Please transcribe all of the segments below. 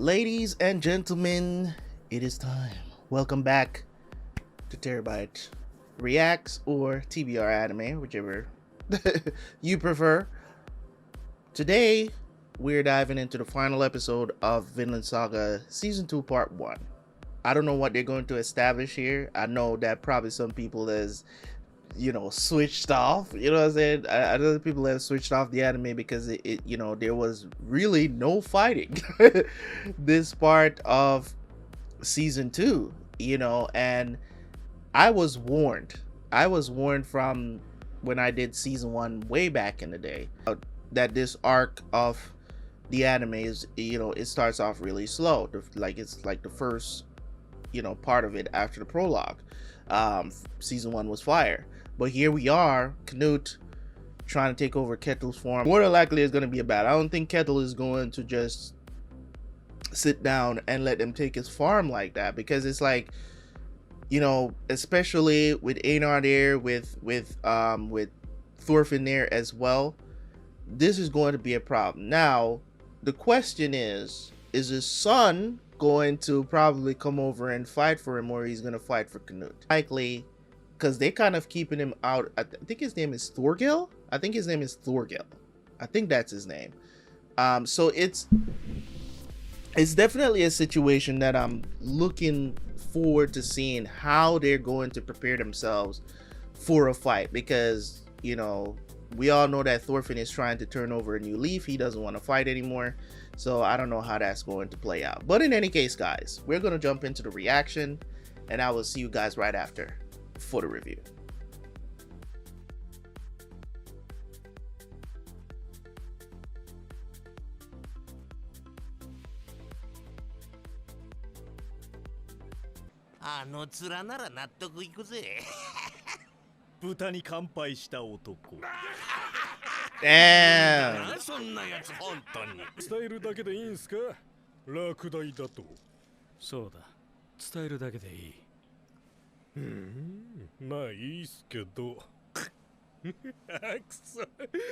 Ladies and gentlemen, it is time. Welcome back to Terabyte Reacts or TBR Anime, whichever you prefer. Today, we're diving into the final episode of Vinland Saga Season 2 Part 1. I don't know what they're going to establish here. I know that probably some people has, switched off. You know what I'm saying? I know people have switched off the anime because there was really no fighting this part of Season 2, and I was warned. I was warned from when I did Season 1 way back in the day that this arc of the anime is, it starts off really slow. It's like the first part of it after the prologue. Season 1 was fire, but here we are, Canute trying to take over Ketil's farm. More than likely it's going to be a battle. I don't think Ketil is going to just sit down and let them take his farm like that, because it's like, especially with Einar there, with Thorfinn there as well, this is going to be a problem. Now the question is his son going to probably come over and fight for him, or he's going to fight for Canute? Likely, because they kind of keeping him out. I think his name is Thorgil. I think that's his name. So it's definitely a situation that I'm looking forward to seeing how they're going to prepare themselves for a fight, because we all know that Thorfinn is trying to turn over a new leaf. He doesn't want to fight anymore. So I don't know how that's going to play out. But in any case, guys, we're going to jump into the reaction, and I will see you guys right after for the review. Damn. 伝えるだけでいいんすか？落第だと。そうだ。伝えるだけでいい。まあいいっすけど。くそ。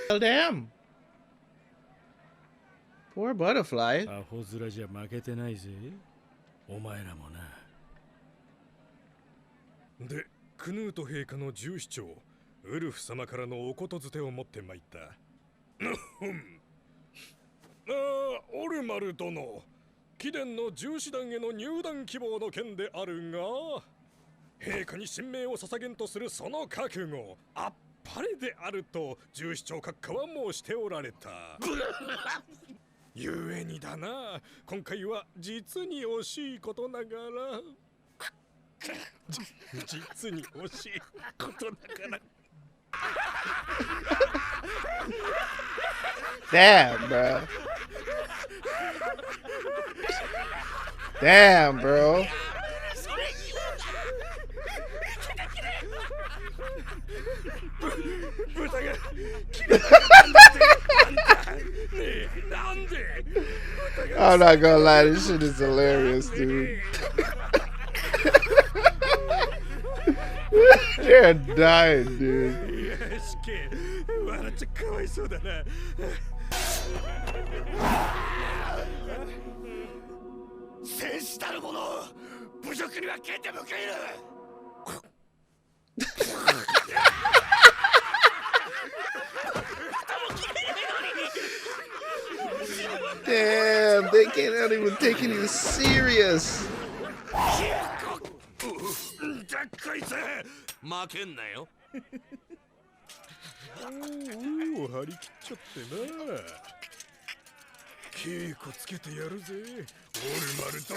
Well, damn. Poor butterfly. アホ面じゃ負けてないぜ。お前らもな。で、クヌート陛下の従司長、ウルフ様からのおことづてを持ってまいった。オルマル殿、貴殿の従司団への入団希望の件であるが、陛下に神明を捧げんとするその覚悟、あっぱれであると従司長閣下は申しておられた。ゆえにだな、今回は実に惜しいことながら。実に惜しいことだから。Damn, bro. Damn, bro. I'm not gonna lie, this shit is hilarious, dude. They're dying, dude. 笑っちゃかわいそうだな。戦士たる者、侮辱には剣で報いる。Damn, they cannot even take it serious. こいつ負けんなよ。おお、張り切っちゃってな。稽古つけてやるぜ、オルマル殿。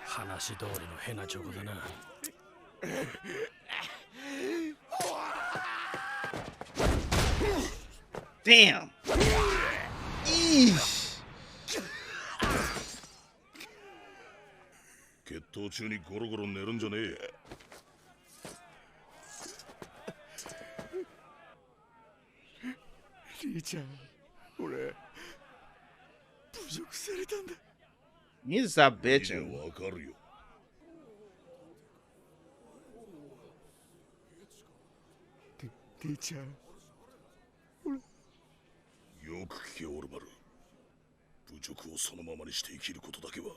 話通りの変なチョコだな。Damn. Eesh. 決闘中にゴロゴロ寝るんじゃねえ。リーちゃん、俺侮辱されたんだ。You need to stop bitching. わかるよ。てよく聞けオルマル。侮辱をそのままにして生きることだけは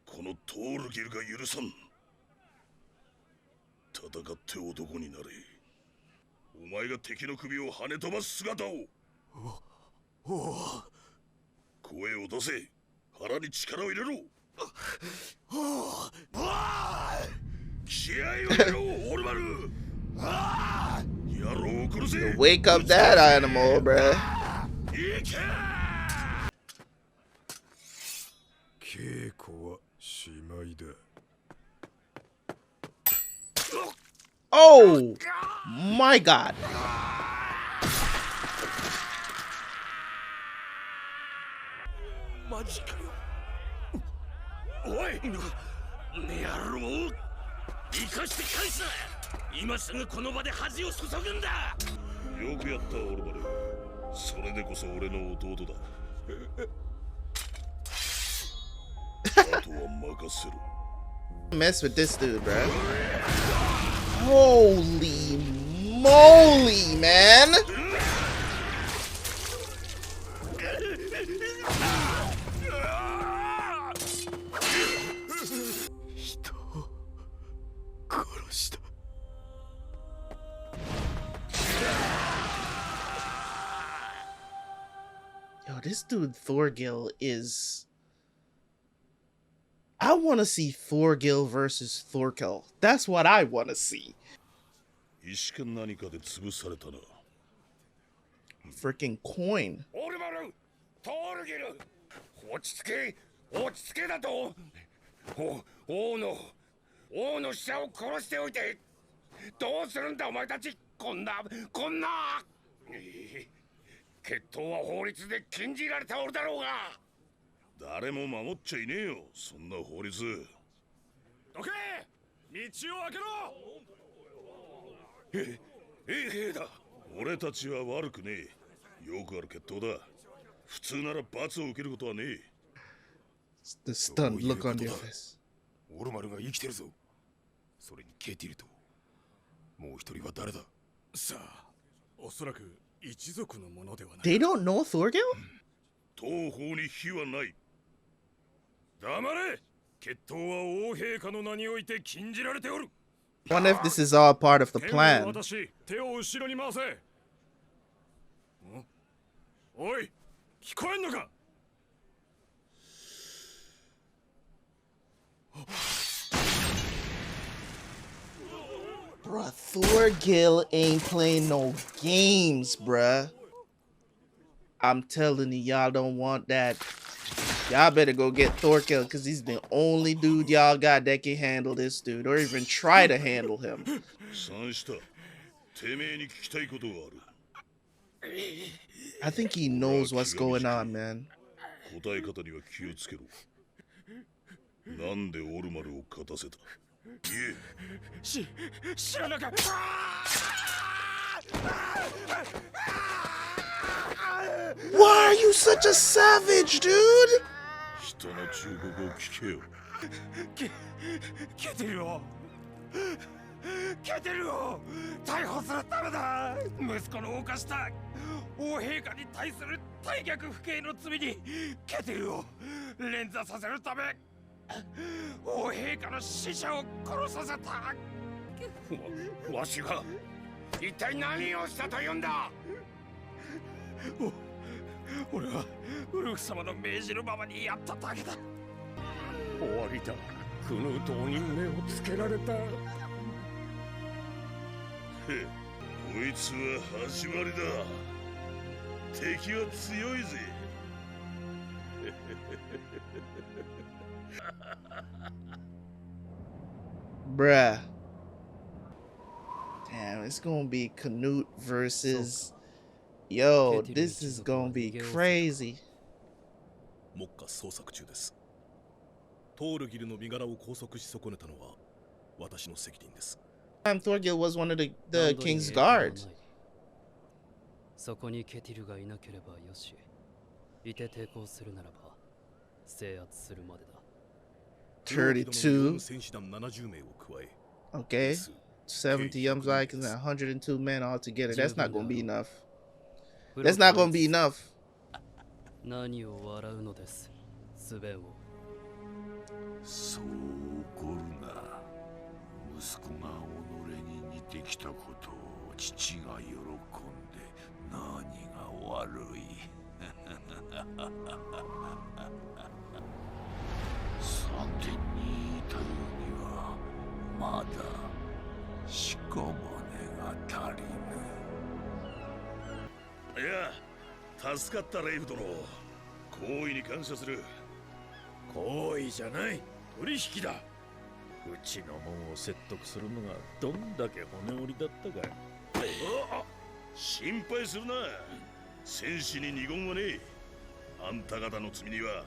このトールギルが許さん。戦って男になれ。お前が敵の首を跳ね飛ばす姿を。声を出せ。腹に力を入れろ。気合を入れろオルマル。野郎を殺せ。 Wake up that animal, bruh. 稽古はしまいだ。 Oh my god. マジかよ。おい、野郎、生かして返す。今すぐこの場で恥を注ぐんだ。よくやったオルマル。それでこそ俺の弟だ。あとは任せろ。 Mess with this dude, bro. Holy moly, man. Yo, this dude Thorgil is... I want to see Thorgil versus Thorkel. That's what I want to see. 石か何かで潰されたな。 Freaking coin. オルマル、トールギル、落ち着け、落ち着けだと。王の使者を殺しておいてどうするんだお前たち。こんな決闘は法律で禁じられておるだろうが。誰も守っちゃいねえよ、そんな法律。どけ、道を開けろ。兵だ。俺たちは悪くねえ。よくある決闘だ。普通なら罰を受けることはねえ。 The stunned look on your face. オルマルが生きてるぞ。それにケティルともう一人は誰だ。さあ、おそらく一族のものではない。 They don't know Thorgil? 当法に非はない。黙れ。決闘は王陛下の名において禁じられておる。 Wonder if this is all part of the 剣を plan. 渡し、手を後ろに回せ。おい、聞こえんのか。 Bruh, Thorgil ain't playing no games, bruh. I'm telling you, y'all don't want that. Y'all better go get Thorgil, because he's the only dude y'all got that can handle this dude, or even try to handle him. 三下、てめえに聞きたいことがある。 I think he knows what's going on, man. 答え方には気をつけろ。なんでオルマルを勝たせた。言え。知らなかった。 Why are you such a savage, dude? 人の忠告を聞けよ。ケテルを逮捕するためだ。息子の犯した王陛下に対する大逆不敬の罪にケテルを連座させるため王陛下の使者を殺させた。わしが一体何をしたというんだ。俺はウルフ様の命じるままにやっただけだ。終わりだ。クヌートに目をつけられた。へ、こいつは始まりだ。敵は強いぜ。Bruh. Damn, it's gonna be Canute versus... Yo, this is gonna be crazy. 目下捜索中です。トールギルの身柄を拘束し損ねたのは私の責任です。Thorgil was one of the king's guards. そこにケティルがいなければよし。いて抵抗するならば制圧するまでだ。 32. 戦士団70名を加え、 Okay. 70, I'm sorry, 102 men altogether. That's not gonna be enough. プ That's ロ not と gonna be enough. 何を笑うのです、スベンを。そう怒るな。息子が己に似てきたことを父が喜んで何が悪い。さてにいたようにはまだ屍が足りぬ。いや、助かったレイフ殿。好意に感謝する。行為じゃない、取引だ。うちの門を説得するのがどんだけ骨折りだったか。心配するな。戦士に二言はねえ。あんた方の罪には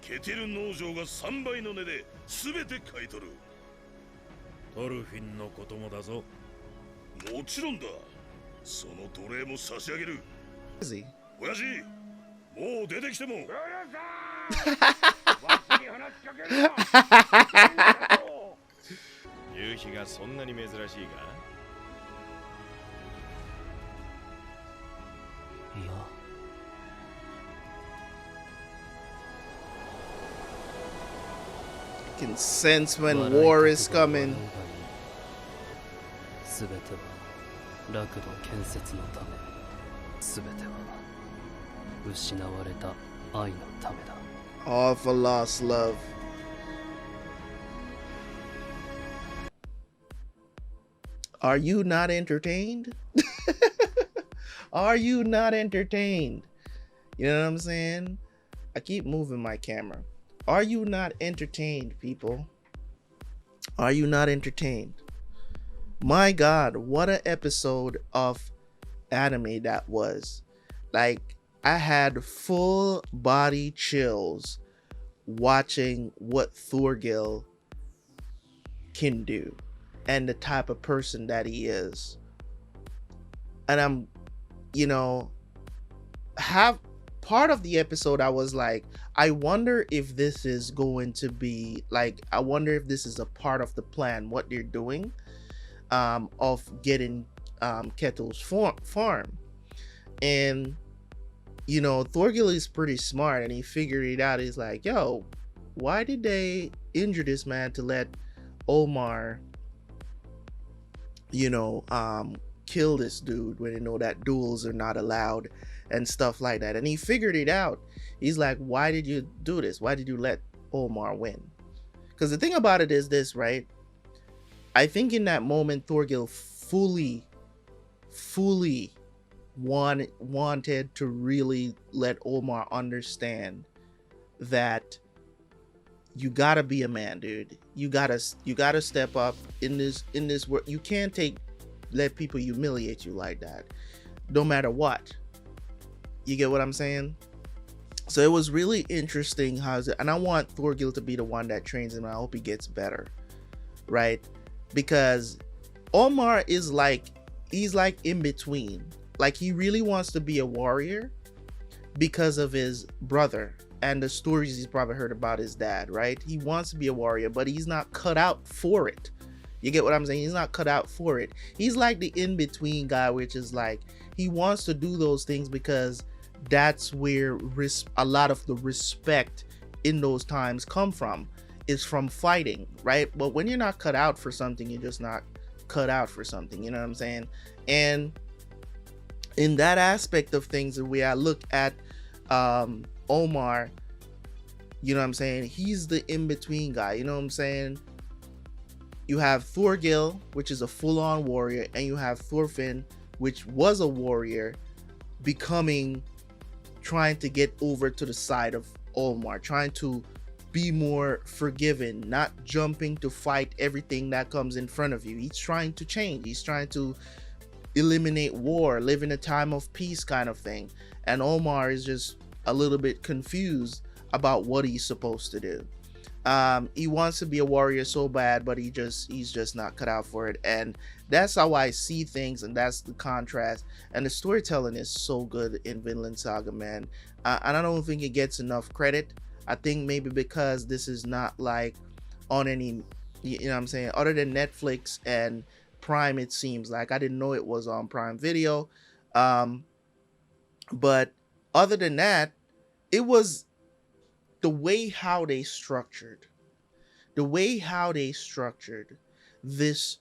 ケテル農場が3倍の値で全て買い取る。トルフィンのこともだぞ。もちろんだ。その奴隷も差し上げる。Is he? 親父、もう出てきても。夕日がそんなに珍しいか。いや、 Can sense when war is coming. すべては楽土建設のため、すべては失われた愛のためだ。 All for lost love. Are you not entertained? Are you not entertained? You know what I'm saying? I keep moving my camera. Are you not entertained, people? Are you not entertained? My God, what an episode of anime that was. Like, I had full body chills watching what Thorgil can do and the type of person that he is. And I'm, you know, have part of the episode I was like, I wonder if this is going to be like, I wonder if this is a part of the plan, what they're doing, of getting Kettle's farm. And you know, Thorgil is pretty smart and he figured it out. He's like, yo, why did they injure this man to let Olmar, you know, kill this dude when they know that duels are not allowed and stuff like that? And he figured it out. He's like, why did you do this? Why did you let Olmar win? Because the thing about it is this, right? I think in that moment, Thorgil fully wanted to really let Olmar understand that you gotta be a man, dude. You gotta step up in this world. You can't let people humiliate you like that, no matter what. You get what I'm saying? So it was really interesting and I want Thorgil to be the one that trains him. I hope he gets better, right? Because Olmar is like, he's like in between. Like, he really wants to be a warrior because of his brother and the stories he's probably heard about his dad, right? He wants to be a warrior, but he's not cut out for it. You get what I'm saying? He's not cut out for it. He's like the in-between guy, which is like, he wants to do those things because that's where a lot of the respect in those times come from, is from fighting, right? But when you're not cut out for something, you're just not cut out for something, you know what I'm saying? And in that aspect of things, the way I look at Olmar, you know what I'm saying, he's the in-between guy, you know what I'm saying? You have Thorgil, which is a full-on warrior, and you have Thorfinn, which was a warrior, trying to get over to the side of Olmar, trying to be more forgiving, not jumping to fight everything that comes in front of you. He's trying to change. He's trying to eliminate war, live in a time of peace kind of thing. And Olmar is just a little bit confused about what he's supposed to do. He wants to be a warrior so bad, but he's just not cut out for it. And that's how I see things, and that's the contrast. And the storytelling is so good in Vinland Saga, man. And I don't think it gets enough credit. I think maybe because this is not like on any, you know what I'm saying, other than Netflix and Prime, it seems like. I didn't know it was on Prime Video. But other than that, it was the way how they structured this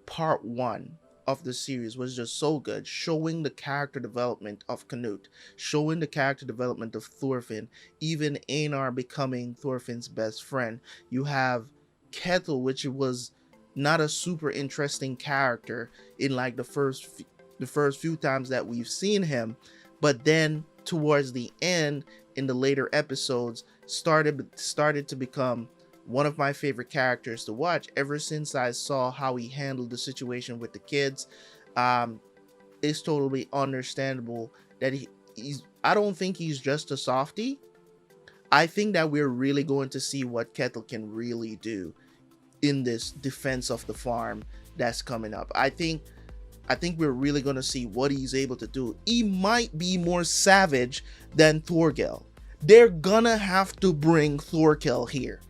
part one of the series was just so good, showing the character development of Canute, showing the character development of Thorfinn, even Einar becoming Thorfinn's best friend. You have Kettle, which was not a super interesting character in like the first few times that we've seen him, but then towards the end in the later episodes started to become one of my favorite characters to watch ever since I saw how he handled the situation with the kids. It's totally understandable that he's I don't think he's just a softie. I think that we're really going to see what Kettle can really do in this defense of the farm that's coming up. I think we're really going to see what he's able to do. He might be more savage than Thorgil. They're gonna have to bring Thorgil here.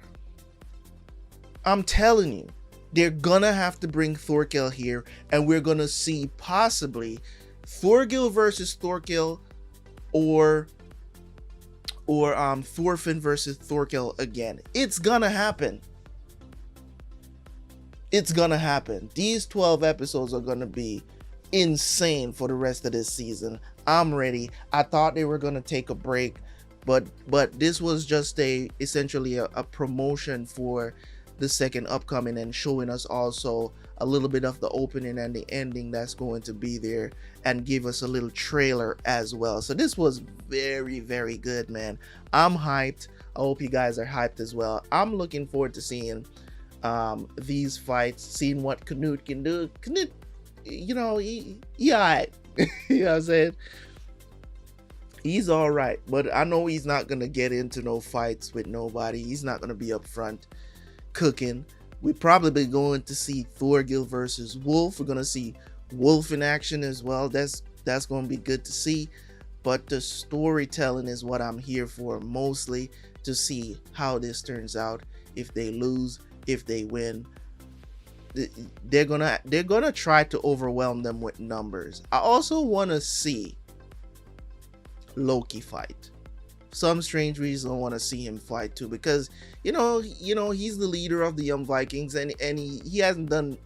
I'm telling you, they're gonna have to bring Thorgil here, and we're gonna see possibly Thorgil versus Thorgil, or Thorfinn versus Thorgil again. It's gonna happen. It's gonna happen. These 12 episodes are gonna be insane for the rest of this season. I'm ready. I thought they were gonna take a break, but this was just essentially a promotion for the second upcoming, and showing us also a little bit of the opening and the ending that's going to be there, and give us a little trailer as well. So this was very, very good, man. I'm hyped. I hope you guys are hyped as well. I'm looking forward to seeing these fights, seeing what Canute can do. Canute, you know, he alright. You know what I'm saying? He's all right, but I know he's not gonna get into no fights with nobody. He's not gonna be up front cooking. We're probably going to see Thorgil versus Wolf. We're gonna see Wolf in action as well. That's gonna be good to see. But the storytelling is what I'm here for, mostly to see how this turns out. If they lose, if they win, they're gonna try to overwhelm them with numbers. I also want to see Loki fight. Some strange reason I want to see him fight too, because you know he's the leader of the Young Vikings, and he hasn't done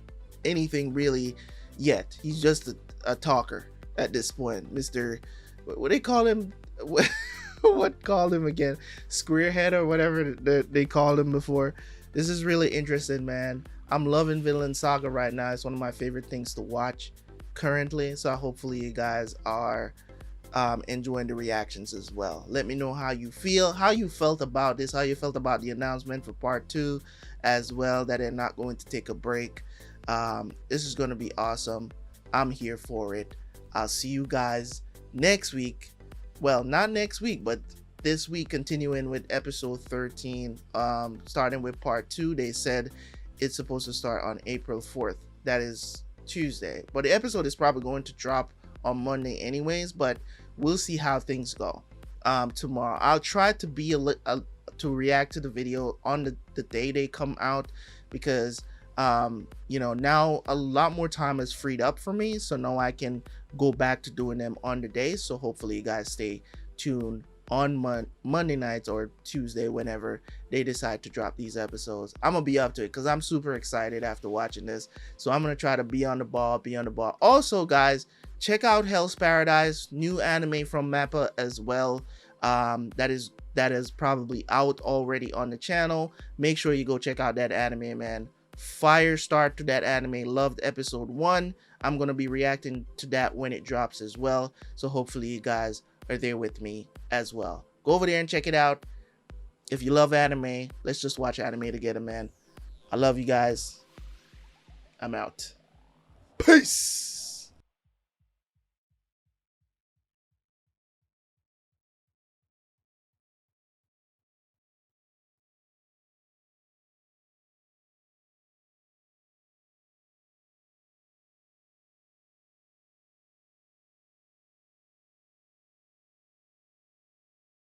anything really yet. He's just a talker at this point. Mr. What they call him? What called him again? Squarehead or whatever they called him before. This is really interesting, man. I'm loving Vinland Saga right now. It's one of my favorite things to watch currently. So hopefully you guys are enjoying the reactions as well. Let me know how you feel, how you felt about this, how you felt about the announcement for part 2 as well, that they're not going to take a break. This is going to be awesome. I'm here for it. I'll see you guys next week. Well, not next week, but this week, continuing with episode 13, starting with part 2. They said it's supposed to start on April 4th. That is Tuesday, but the episode is probably going to drop on Monday anyways, but we'll see how things go tomorrow. I'll try to be to react to the video on the day they come out, because now a lot more time is freed up for me, so now I can go back to doing them on the day. So hopefully you guys stay tuned on Monday nights or Tuesday, whenever they decide to drop these episodes. I'm gonna be up to it because I'm super excited after watching this, so I'm gonna try to be on the ball. Also, guys, check out Hell's Paradise, new anime from Mappa as well. That is probably out already on the channel. Make sure you go check out that anime, man. Fire start to that anime. Loved episode 1. I'm gonna be reacting to that when it drops as well, so hopefully you guys are there with me as well. Go over there and check it out. If you love anime, let's just watch anime together, man. I love you guys. I'm out. Peace.